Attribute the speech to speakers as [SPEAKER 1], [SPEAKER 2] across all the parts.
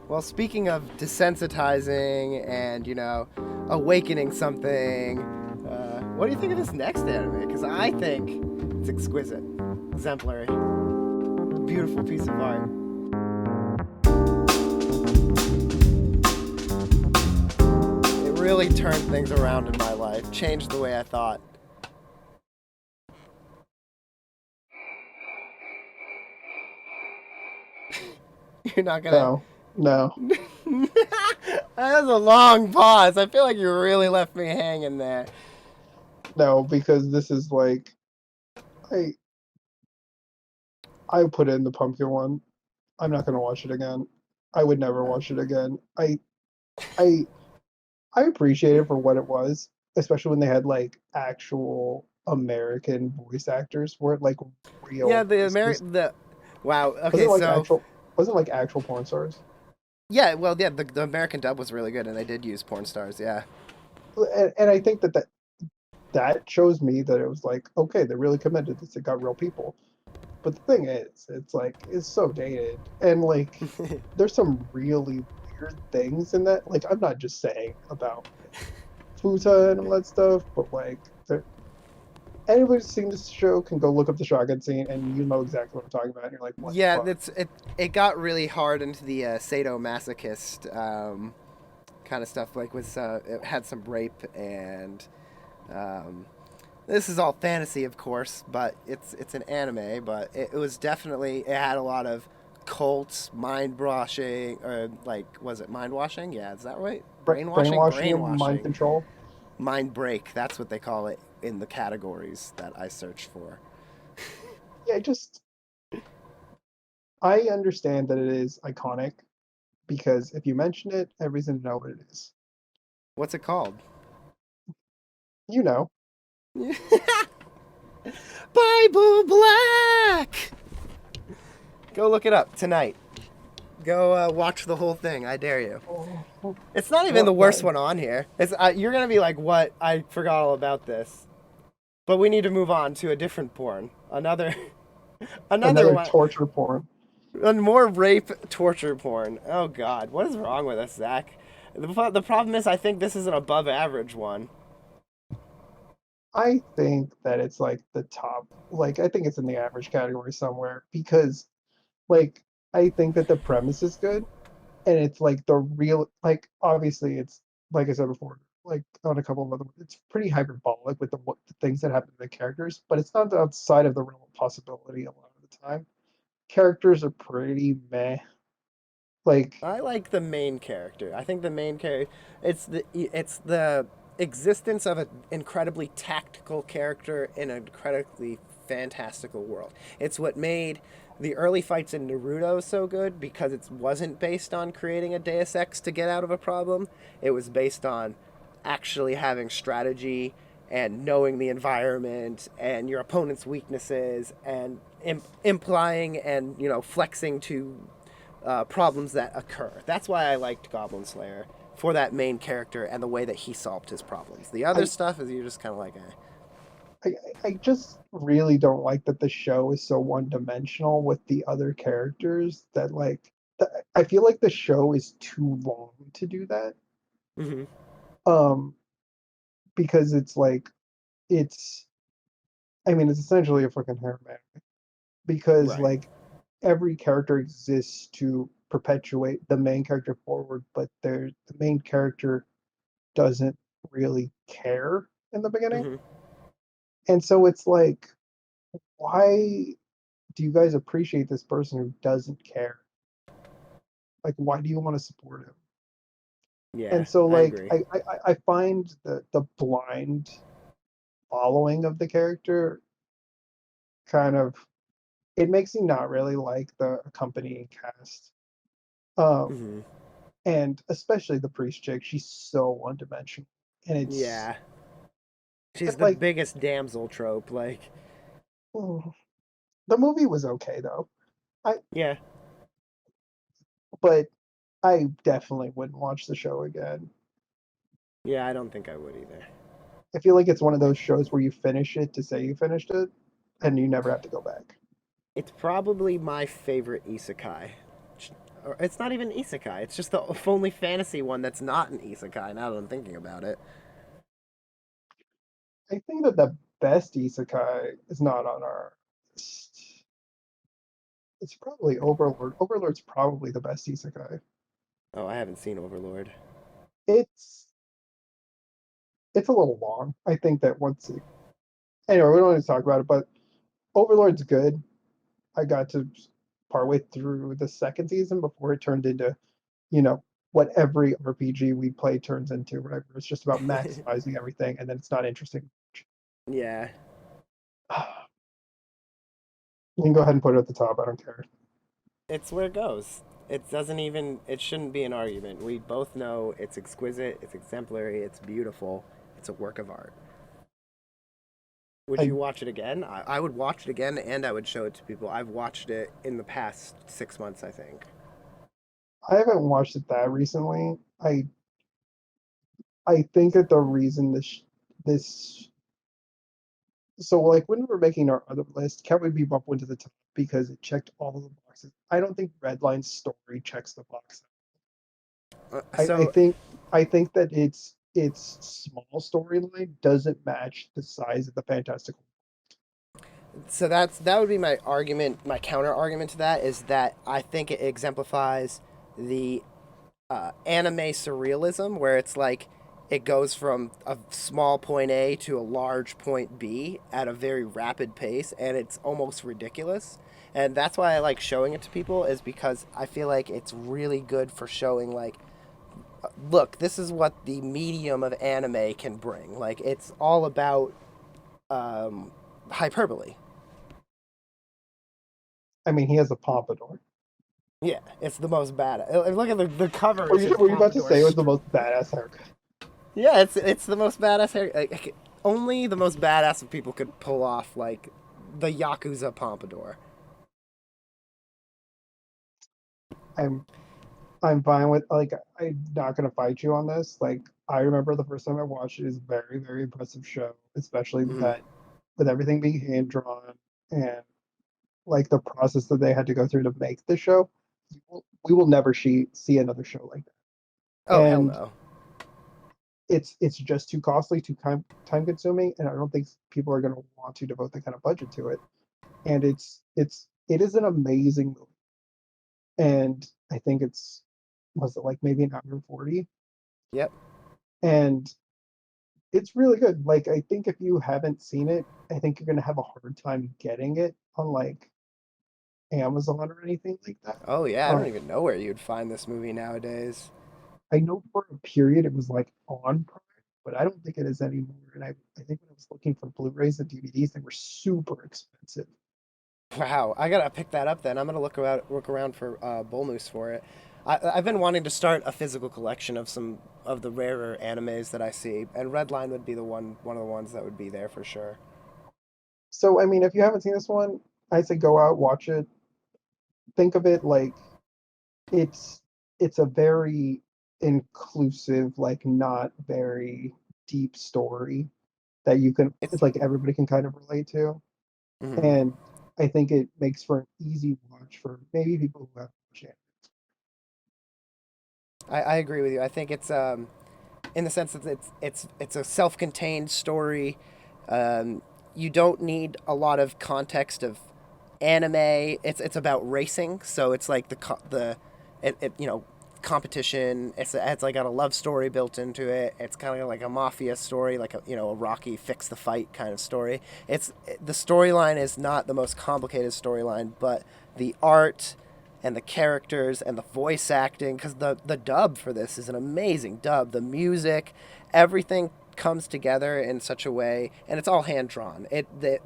[SPEAKER 1] Well, speaking of desensitizing and, awakening something, what do you think of this next anime? Because I think it's exquisite, exemplary, beautiful piece of art. It really turned things around in my life, changed the way I thought. You're not gonna.
[SPEAKER 2] No, no,
[SPEAKER 1] That was a long pause. I feel like you really left me hanging there.
[SPEAKER 2] no, because this is like I I put in the pumpkin one. I'm not gonna watch it again. I would never watch it again. I I appreciate it for what it was, especially when they had like actual American voice actors, weren't like
[SPEAKER 1] Yeah,
[SPEAKER 2] real voices.
[SPEAKER 1] the wow. Okay,
[SPEAKER 2] Wasn't like
[SPEAKER 1] so
[SPEAKER 2] actual wasn't like actual porn stars.
[SPEAKER 1] yeah, well, yeah, the American dub was really good, and they did use porn stars. Yeah,
[SPEAKER 2] And I think that shows me that it was like, okay, they really committed this. It got real people. But the thing is, it's like it's so dated, and like there's some really weird things in that. Like I'm not just saying about like Futa and all that stuff, but like anybody who's seen this show can go look up the shotgun scene, and you know exactly what I'm talking about. And you're like, what the
[SPEAKER 1] yeah,
[SPEAKER 2] fuck?
[SPEAKER 1] it got really hard into the sadomasochist kind of stuff. Like with it had some rape and um, this is all fantasy, of course, but it's an anime. But it was definitely it had a lot of cults, mind washing, or like was it mind washing? Yeah, is that right? Brainwashing,
[SPEAKER 2] Brainwashing and mind
[SPEAKER 1] brainwashing,
[SPEAKER 2] control.
[SPEAKER 1] mind break. That's what they call it in the categories that I search for.
[SPEAKER 2] Yeah, just I understand that it is iconic because if you mention it, everyone's gonna know what it is.
[SPEAKER 1] What's it called?
[SPEAKER 2] You know,
[SPEAKER 1] Bible Black. Go look it up tonight. Go watch the whole thing. I dare you.
[SPEAKER 2] oh,
[SPEAKER 1] It's not even the
[SPEAKER 2] what?
[SPEAKER 1] worst one on here. It's you're gonna be like, "What? I forgot all about this." But we need to move on to a different porn. Another, another
[SPEAKER 2] Another
[SPEAKER 1] one.
[SPEAKER 2] torture porn.
[SPEAKER 1] And more rape, torture porn. Oh God, what is wrong with us, Zach? The problem is, I think this is an above average one.
[SPEAKER 2] I think that it's like the top, like, I think it's in the average category somewhere because, like, I think that the premise is good and it's like the real, like, obviously, it's like I said before, like on a couple of other, it's pretty hyperbolic with the things that happen to the characters, but it's not outside of the realm of possibility a lot of the time. Characters are pretty meh. Like,
[SPEAKER 1] I like the main character. I think the main character. It's the existence of an incredibly tactical character in an incredibly fantastical world. It's what made the early fights in Naruto so good because it wasn't based on creating a Deus Ex to get out of a problem. It was based on actually having strategy and knowing the environment and your opponent's weaknesses and implying and flexing to problems that occur. That's why I liked Goblin Slayer for that main character and the way that he solved his problems. The other
[SPEAKER 2] I,
[SPEAKER 1] stuff is you're just kind of like,
[SPEAKER 2] I, I just really don't like that the show is so one-dimensional with the other characters that like I feel like the show is too long to do that.
[SPEAKER 1] mm-hmm.
[SPEAKER 2] Um, because it's like it's I mean it's essentially a fucking harem anime because
[SPEAKER 1] Right.
[SPEAKER 2] like every character exists to perpetuate the main character forward, but the main character doesn't really care in the beginning.
[SPEAKER 1] Mm-hmm.
[SPEAKER 2] And so it's like, why do you guys appreciate this person who doesn't care? Like, why do you want to support him?
[SPEAKER 1] Yeah,
[SPEAKER 2] And so,
[SPEAKER 1] I
[SPEAKER 2] like,
[SPEAKER 1] agree.
[SPEAKER 2] I find the blind following of the character kind of it makes me not really like the accompanying cast. Um,
[SPEAKER 1] Mm-hmm.
[SPEAKER 2] and especially the priest chick, she's so one dimensional, and it's
[SPEAKER 1] Yeah, she's the
[SPEAKER 2] like
[SPEAKER 1] biggest damsel trope. Like,
[SPEAKER 2] mm, the movie was okay though. I
[SPEAKER 1] yeah,
[SPEAKER 2] but I definitely wouldn't watch the show again.
[SPEAKER 1] yeah, I don't think I would either.
[SPEAKER 2] I feel like it's one of those shows where you finish it to say you finished it, and you never have to go back.
[SPEAKER 1] It's probably my favorite isekai It's not even isekai. It's just the only fantasy one that's not an isekai. Now that I'm thinking about it.
[SPEAKER 2] I think that the best isekai is not on our list. It's probably Overlord. Overlord's probably the best isekai.
[SPEAKER 1] Oh, I haven't seen Overlord.
[SPEAKER 2] It's it's a little long. I think that once it, anyway, we don't need to talk about it, but Overlord's good. I got to partway through the second season before it turned into, you know, what every RPG we play turns into, right? Where it's just about maximizing everything and then it's not interesting.
[SPEAKER 1] Yeah,
[SPEAKER 2] You can go ahead and put it at the top. I don't care.
[SPEAKER 1] it's where it goes. It doesn't even. It shouldn't be an argument. We both know it's exquisite. It's exemplary. It's beautiful. It's a work of art. Would
[SPEAKER 2] I
[SPEAKER 1] you watch it again? I would watch it again, and I would show it to people. I've watched it in the past 6 months, I think.
[SPEAKER 2] I haven't watched it that recently. I think that the reason this so like when we were making our other list, Cowboy Bebop went to the top because it checked all of the boxes. I don't think Redline's story checks the box. I
[SPEAKER 1] So
[SPEAKER 2] think that its small storyline doesn't match the size of the Fantastical.
[SPEAKER 1] that would be my argument. My counter argument to that is that I think it exemplifies the anime surrealism, where it's like it goes from a small point A to a large point B at a very rapid pace, and it's almost ridiculous. And that's why I like showing it to people, is because I feel like it's really good for showing like, look, this is what the medium of anime can bring. Like it's all about um, hyperbole.
[SPEAKER 2] I mean, he has a pompadour.
[SPEAKER 1] Yeah, it's the most bad. Look at the cover.
[SPEAKER 2] Were
[SPEAKER 1] Is his
[SPEAKER 2] you about to
[SPEAKER 1] pompadour.
[SPEAKER 2] say it was the most badass haircut?
[SPEAKER 1] Yeah, it's the most badass hair. Like, only the most badass of people could pull off like the Yakuza pompadour.
[SPEAKER 2] I'm I'm fine with like I'm not gonna fight you on this. Like I remember the first time I watched it is a very, very impressive show, especially with
[SPEAKER 1] Mm-hmm.
[SPEAKER 2] that with everything being hand drawn and like the process that they had to go through to make the show. We will never see another show like that.
[SPEAKER 1] Oh hell
[SPEAKER 2] And
[SPEAKER 1] no.
[SPEAKER 2] it's just too costly, too time consuming, and I don't think people are gonna want to devote the kind of budget to it. And it is an amazing movie. And I think it's was it like maybe an hour and 40?
[SPEAKER 1] Yep.
[SPEAKER 2] And it's really good. Like I think if you haven't seen it, I think you're gonna have a hard time getting it on like Amazon or anything like that.
[SPEAKER 1] Oh yeah, I don't
[SPEAKER 2] Um,
[SPEAKER 1] even know where you'd find this movie nowadays.
[SPEAKER 2] I know for a period it was like on Prime, but I don't think it is anymore. And I think when I was looking for Blu-rays and DVDs, they were super expensive.
[SPEAKER 1] Wow, I gotta pick that up then. I'm gonna look around for Bull Moose for it. I've been wanting to start a physical collection of some of the rarer animes that I see, and Redline would be one of the ones that would be there for sure.
[SPEAKER 2] So I mean, if you haven't seen this one, I say go out, watch it. Think of it like it's it's a very inclusive, like not very deep story that you can
[SPEAKER 1] It's
[SPEAKER 2] it's like everybody can kind of relate to.
[SPEAKER 1] mhm.
[SPEAKER 2] And I think it makes for an easy watch for maybe people who have watched it.
[SPEAKER 1] I agree with you. I think it's in the sense that it's a self-contained story. You don't need a lot of context of anime. It's about racing, so it's like the competition. It's like got a love story built into it. It's kind of like a mafia story, like a Rocky fix the fight kind of story. The storyline is not the most complicated storyline, but the art and the characters and the voice acting, because the dub for this is an amazing dub. The music, everything comes together in such a way, and it's all hand drawn.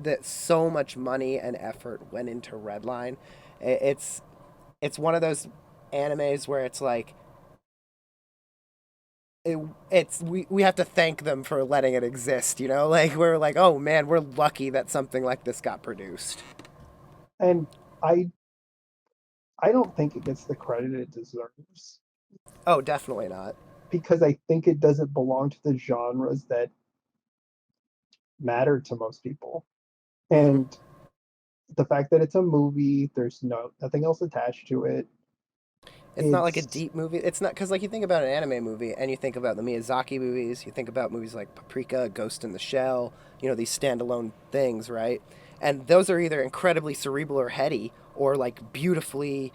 [SPEAKER 1] That so much money and effort went into Redline. It's it's one of those animes where it's like we have to thank them for letting it exist. Like we're like, oh man, we're lucky that something like this got produced.
[SPEAKER 2] And I I don't think it gets the credit it deserves
[SPEAKER 1] Oh, definitely not.
[SPEAKER 2] because I think it doesn't belong to the genres that matter to most people.
[SPEAKER 1] Hmm.
[SPEAKER 2] And the fact that it's a movie, there's nothing else attached to it.
[SPEAKER 1] It's not like a
[SPEAKER 2] It's
[SPEAKER 1] deep movie. It's not because like you think about an anime movie and you think about the Miyazaki movies. You think about movies like Paprika, Ghost in the Shell. These standalone things, right? And those are either incredibly cerebral or heady, or like beautifully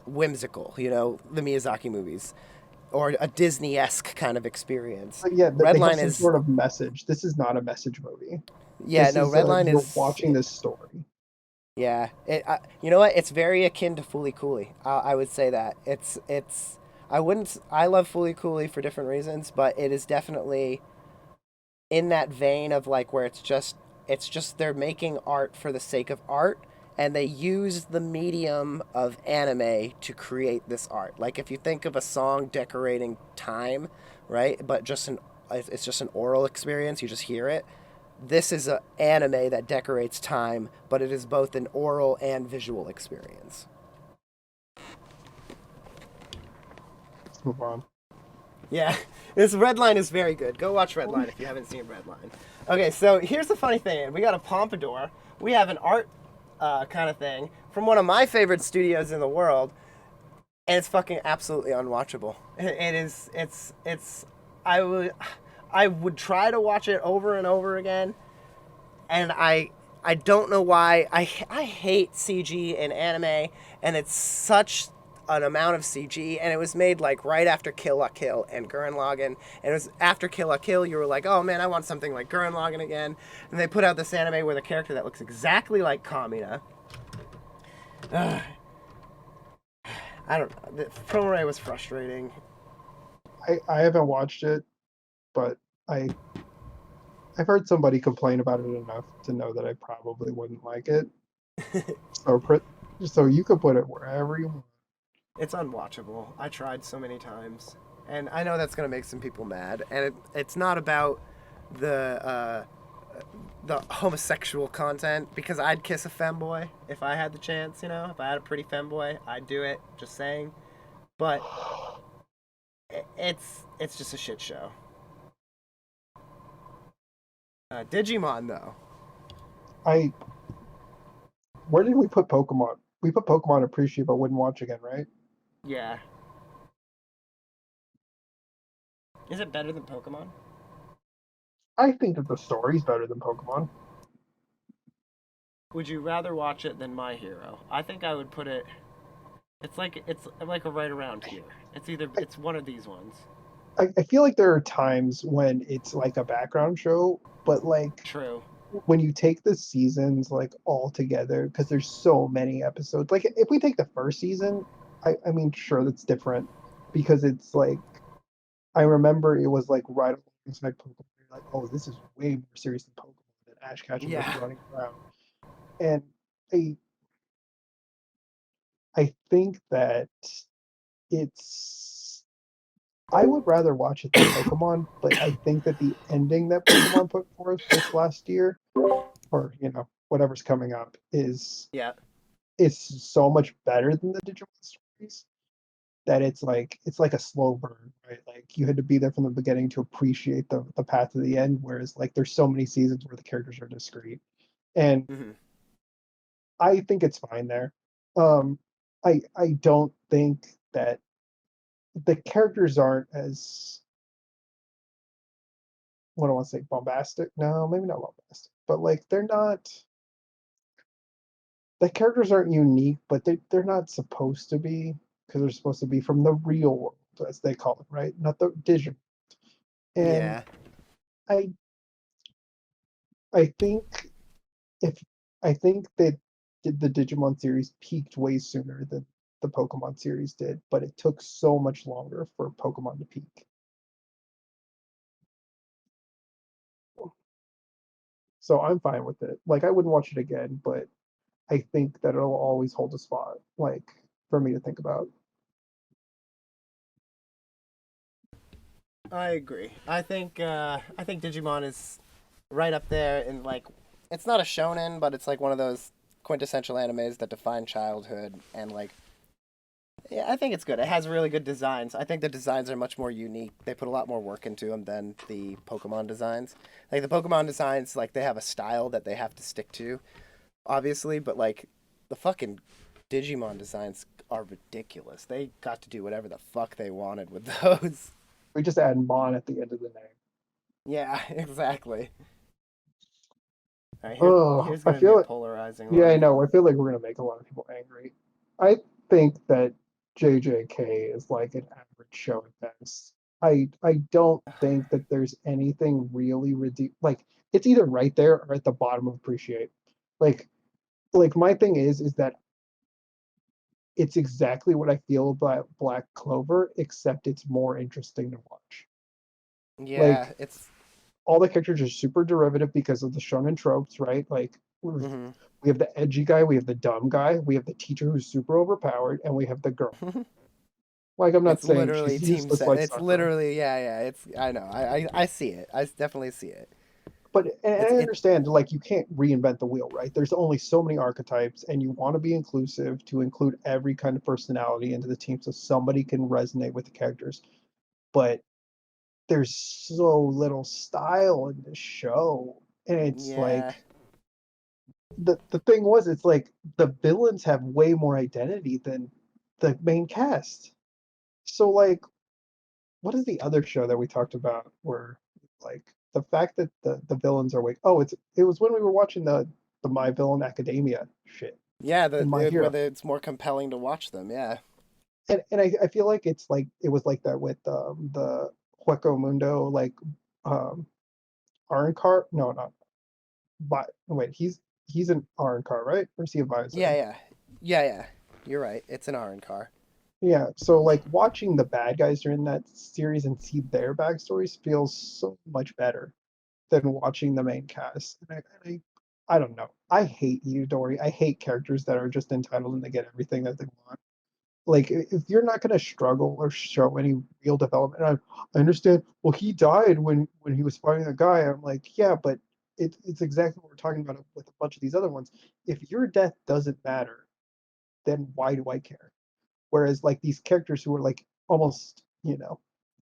[SPEAKER 1] whimsical. The Miyazaki movies, or a Disney-esque kind of experience.
[SPEAKER 2] yeah, they have
[SPEAKER 1] Redline
[SPEAKER 2] some
[SPEAKER 1] is
[SPEAKER 2] sort of message. This is not a message movie.
[SPEAKER 1] Yeah,
[SPEAKER 2] This
[SPEAKER 1] no,
[SPEAKER 2] is
[SPEAKER 1] Redline
[SPEAKER 2] you're
[SPEAKER 1] is
[SPEAKER 2] watching this story.
[SPEAKER 1] yeah. You know what? It's very akin to Fooly Cooley. I would say that it's. I wouldn't. I love Fooly Cooley for different reasons, but it is definitely in that vein of like where it's just they're making art for the sake of art, and they use the medium of anime to create this art. Like if you think of a song decorating time, right? But it's just an oral experience. You just hear it. This is an anime that decorates time, but it is both an oral and visual experience.
[SPEAKER 2] Let's move on.
[SPEAKER 1] Yeah, this Redline is very good. Go watch Redline if you haven't seen Redline. Okay, so here's the funny thing. We got a pompadour. We have an art kind of thing from one of my favorite studios in the world, and it's fucking absolutely unwatchable. It is. It's. I would try to watch it over and over again, and I don't know why. I hate CG in anime, and it's such an amount of CG, and it was made like right after Kill la Kill and Gurren Lagann, and it was after Kill la Kill. You were like, oh man, I want something like Gurren Lagann again, and they put out this anime with a character that looks exactly like Kamina. Ugh. I don't know. The promo was frustrating.
[SPEAKER 2] I haven't watched it, but I I've heard somebody complain about it enough to know that I probably wouldn't like it. So so you could put it wherever you want.
[SPEAKER 1] It's unwatchable. I tried so many times, and I know that's gonna make some people mad. And it's not about the uh, the homosexual content, because I'd kiss a femboy if I had the chance. If I had a pretty femboy, I'd do it. Just saying. But it's just a shit show. Digimon though.
[SPEAKER 2] I Where did we put Pokemon? We put Pokemon Appreciate but wouldn't watch again, right?
[SPEAKER 1] Yeah. Is it better than Pokemon?
[SPEAKER 2] I think that the story's better than Pokemon.
[SPEAKER 1] Would you rather watch it than My Hero? I think I would put it. It's like a right around here. It's one of these ones.
[SPEAKER 2] I feel like there are times when it's like a background show, but like
[SPEAKER 1] True.
[SPEAKER 2] when you take the seasons like all together, because there's so many episodes. Like if we take the first season, I mean, sure, that's different because it's like I remember it was like right alongside Pokemon. You're like, oh, this is way more serious than Pokemon. Than Ash Ketchum just
[SPEAKER 1] Yeah.
[SPEAKER 2] running around, and I I think that it's I would rather watch it than Pokemon, but I think that the ending that Pokemon put forth this last year, or whatever's coming up,
[SPEAKER 1] Yeah.
[SPEAKER 2] is so much better than the Digimon stories that it's like a slow burn, right? Like you had to be there from the beginning to appreciate the path to the end, whereas like there's so many seasons where the characters are discrete, and
[SPEAKER 1] Hmm.
[SPEAKER 2] I think it's fine there. Um, I don't think that the characters aren't as what do I want to say bombastic. No, maybe not bombastic, but like they're not. The characters aren't unique, but they're not supposed to be because they're supposed to be from the real world, as they call it, right? Not the digital. And
[SPEAKER 1] Yeah.
[SPEAKER 2] I I think if I think that the Digimon series peaked way sooner than the Pokemon series did, but it took so much longer for Pokemon to peak. So I'm fine with it. Like I wouldn't watch it again, but I think that it'll always hold a spot, like for me to think about.
[SPEAKER 1] I agree. I think Digimon is right up there in like it's not a shonen, but it's like one of those quintessential animes that define childhood, and like yeah, I think it's good. It has really good designs. I think the designs are much more unique. They put a lot more work into them than the Pokemon designs. Like the Pokemon designs, like they have a style that they have to stick to, obviously, but like the fucking Digimon designs are ridiculous. They got to do whatever the fuck they wanted with those.
[SPEAKER 2] We just add Mon at the end of the name.
[SPEAKER 1] Yeah, exactly. All right,
[SPEAKER 2] Oh,
[SPEAKER 1] here's
[SPEAKER 2] I
[SPEAKER 1] gonna be
[SPEAKER 2] feel
[SPEAKER 1] a
[SPEAKER 2] like,
[SPEAKER 1] polarizing
[SPEAKER 2] yeah, I
[SPEAKER 1] one.
[SPEAKER 2] know. I feel like we're gonna make a lot of people angry. I think that JJK is like an average show at best. I don't think that there's anything really like it's either right there or at the bottom of appreciate. Like my thing is that it's exactly what I feel about Black Clover, except it's more interesting to watch.
[SPEAKER 1] Yeah,
[SPEAKER 2] Like
[SPEAKER 1] it's.
[SPEAKER 2] all the characters are super derivative because of the shonen tropes, right? Like
[SPEAKER 1] Mhm.
[SPEAKER 2] we have the edgy guy, we have the dumb guy, we have the teacher who's super overpowered, and we have the girl. Like I'm not
[SPEAKER 1] It's
[SPEAKER 2] saying
[SPEAKER 1] literally
[SPEAKER 2] she's
[SPEAKER 1] team
[SPEAKER 2] useless
[SPEAKER 1] set.
[SPEAKER 2] like
[SPEAKER 1] It's
[SPEAKER 2] Sakura,
[SPEAKER 1] literally yeah. It's I know. I see it. I definitely see it.
[SPEAKER 2] but and
[SPEAKER 1] It's
[SPEAKER 2] I
[SPEAKER 1] it.
[SPEAKER 2] understand like you can't reinvent the wheel, right? There's only so many archetypes, and you want to be inclusive to include every kind of personality into the team, so somebody can resonate with the characters. But there's so little style in this show, and it's
[SPEAKER 1] Yeah.
[SPEAKER 2] like the thing was, it's like the villains have way more identity than the main cast. So like, what is the other show that we talked about where like the fact that the villains are like, oh, it was when we were watching the My Villain Academia shit
[SPEAKER 1] Yeah,
[SPEAKER 2] and My Hero.
[SPEAKER 1] whether it's more compelling to watch them. Yeah.
[SPEAKER 2] And I feel like it's like it was like that with the Hueco Mundo like um Arrancar. No, not but wait, he's an Arrancar, right? Or is he a
[SPEAKER 1] Yeah,
[SPEAKER 2] Visor?
[SPEAKER 1] yeah. Yeah. You're right. It's an Iron car.
[SPEAKER 2] Yeah, so like watching the bad guys during that series and see their backstories feels so much better than watching the main cast. I don't know. I hate Itadori. I hate characters that are just entitled and they get everything that they want. Like if you're not going to struggle or show any real development, I understand. Well, he died when he was fighting a guy. I'm like, yeah, but it's exactly what we're talking about with a bunch of these other ones. If your death doesn't matter, then why do I care? Whereas like these characters who are like almost,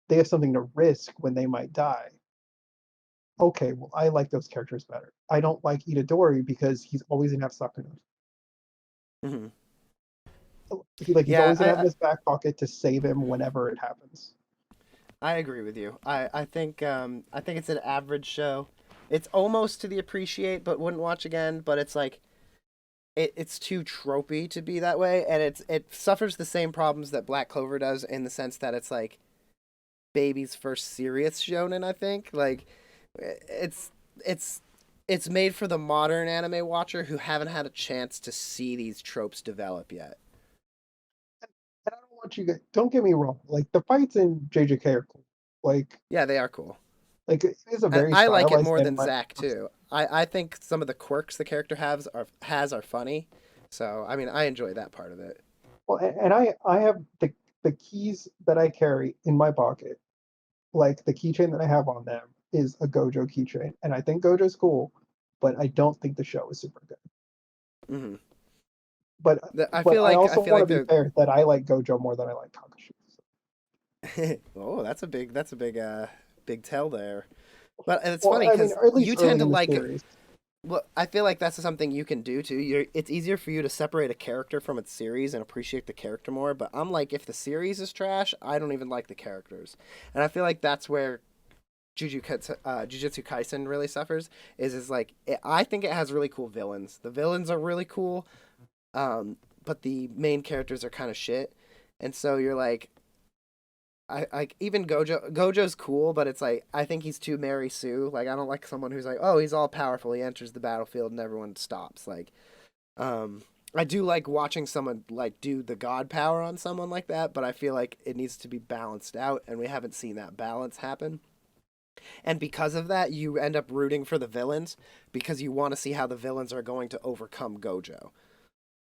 [SPEAKER 2] they have something to risk when they might die. Okay, well, I like those characters better. I don't like Itadori because he's always gonna have Sakuna.
[SPEAKER 1] Hmm.
[SPEAKER 2] He's
[SPEAKER 1] Yeah,
[SPEAKER 2] always gonna have in his back pocket to save him whenever it happens.
[SPEAKER 1] I agree with you. I think it's an average show. It's almost to the appreciate, but wouldn't watch again. But it's like it's too tropey to be that way, and it suffers the same problems that Black Clover does in the sense that it's like baby's first serious shonen. I think like it's it's it's made for the modern anime watcher who haven't had a chance to see these tropes develop yet.
[SPEAKER 2] And I don't want you guys. Don't get me wrong. Like the fights in JJK are cool. Like
[SPEAKER 1] Yeah, they are cool.
[SPEAKER 2] it is a
[SPEAKER 1] And
[SPEAKER 2] very
[SPEAKER 1] I like it
[SPEAKER 2] stylized
[SPEAKER 1] more than
[SPEAKER 2] anime.
[SPEAKER 1] Zack too. I think some of the quirks the character has are funny. So I mean I enjoy that part of it.
[SPEAKER 2] Well, and I have the keys that I carry in my pocket. Like the keychain that I have on them is a Gojo keychain, and I think Gojo's cool, but I don't think the show is super good.
[SPEAKER 1] Hmm.
[SPEAKER 2] But
[SPEAKER 1] I
[SPEAKER 2] I also
[SPEAKER 1] feel
[SPEAKER 2] want to
[SPEAKER 1] like
[SPEAKER 2] be
[SPEAKER 1] the
[SPEAKER 2] fair that I like Gojo more than I like Kakashi.
[SPEAKER 1] oh that's a big tell there. But it's
[SPEAKER 2] Well,
[SPEAKER 1] funny
[SPEAKER 2] I mean,
[SPEAKER 1] because
[SPEAKER 2] or at
[SPEAKER 1] you
[SPEAKER 2] least
[SPEAKER 1] tend
[SPEAKER 2] early
[SPEAKER 1] to
[SPEAKER 2] in the
[SPEAKER 1] like
[SPEAKER 2] series.
[SPEAKER 1] well, I feel like that's something you can do too. It's easier for you to separate a character from its series and appreciate the character more. But I'm like, if the series is trash, I don't even like the characters, and I feel like that's where Jujutsu Kaisen really suffers. Is like I think it has really cool villains. The villains are really cool, but the main characters are kind of shit, and so you're like, I like even Gojo's cool, but it's like I think he's too Mary Sue. Like I don't like someone who's like, oh, he's all powerful. He enters the battlefield and everyone stops. Like, um, I do like watching someone like do the god power on someone like that, but I feel like it needs to be balanced out, and we haven't seen that balance happen. And because of that, you end up rooting for the villains because you want to see how the villains are going to overcome Gojo.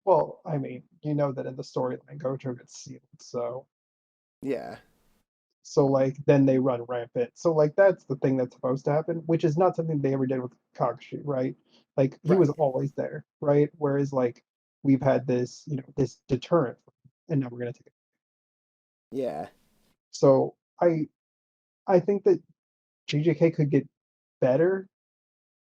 [SPEAKER 2] Well, I mean, you know that in the storyline, Gojo gets sealed,
[SPEAKER 1] Yeah,
[SPEAKER 2] so like then they run rampant. So like that's the thing that's supposed to happen, which is not something they ever did with Kakashi, right? Like he was
[SPEAKER 1] right.
[SPEAKER 2] always there, right? Whereas like we've had this, this deterrent, and now we're gonna take it.
[SPEAKER 1] Yeah.
[SPEAKER 2] So I think that JJK could get better,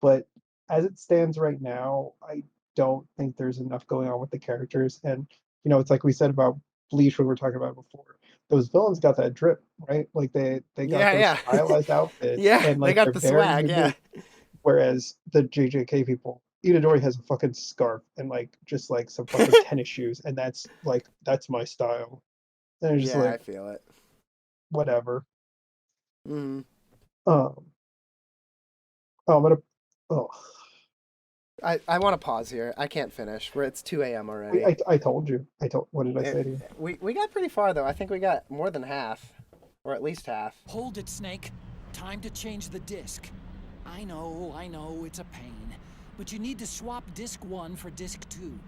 [SPEAKER 2] but as it stands right now, I don't think there's enough going on with the characters. And You know, it's like we said about Bleach when we were talking about it before. Those villains got that drip, right? Like they got
[SPEAKER 1] Yeah,
[SPEAKER 2] those
[SPEAKER 1] yeah.
[SPEAKER 2] stylized outfits,
[SPEAKER 1] Yeah,
[SPEAKER 2] and
[SPEAKER 1] they
[SPEAKER 2] like
[SPEAKER 1] got
[SPEAKER 2] they're
[SPEAKER 1] the
[SPEAKER 2] very
[SPEAKER 1] swag, yeah.
[SPEAKER 2] unique. Whereas the JJK people, Itadori has a fucking scarf and like just like some fucking tennis shoes, and that's my style. And it's just
[SPEAKER 1] Yeah, I
[SPEAKER 2] like
[SPEAKER 1] feel it.
[SPEAKER 2] whatever.
[SPEAKER 1] Mm.
[SPEAKER 2] Um, oh, I'm gonna. Oh,
[SPEAKER 1] I want to pause here. I can't finish. It's 2 a.m. already.
[SPEAKER 2] I told you. I told. What did I
[SPEAKER 1] It,
[SPEAKER 2] say to you?
[SPEAKER 1] we got pretty far though. I think we got more than half, or at least half.
[SPEAKER 3] Hold it, Snake. Time to change the disc. I know, it's a pain. But you need to swap disc 1 for disc 2.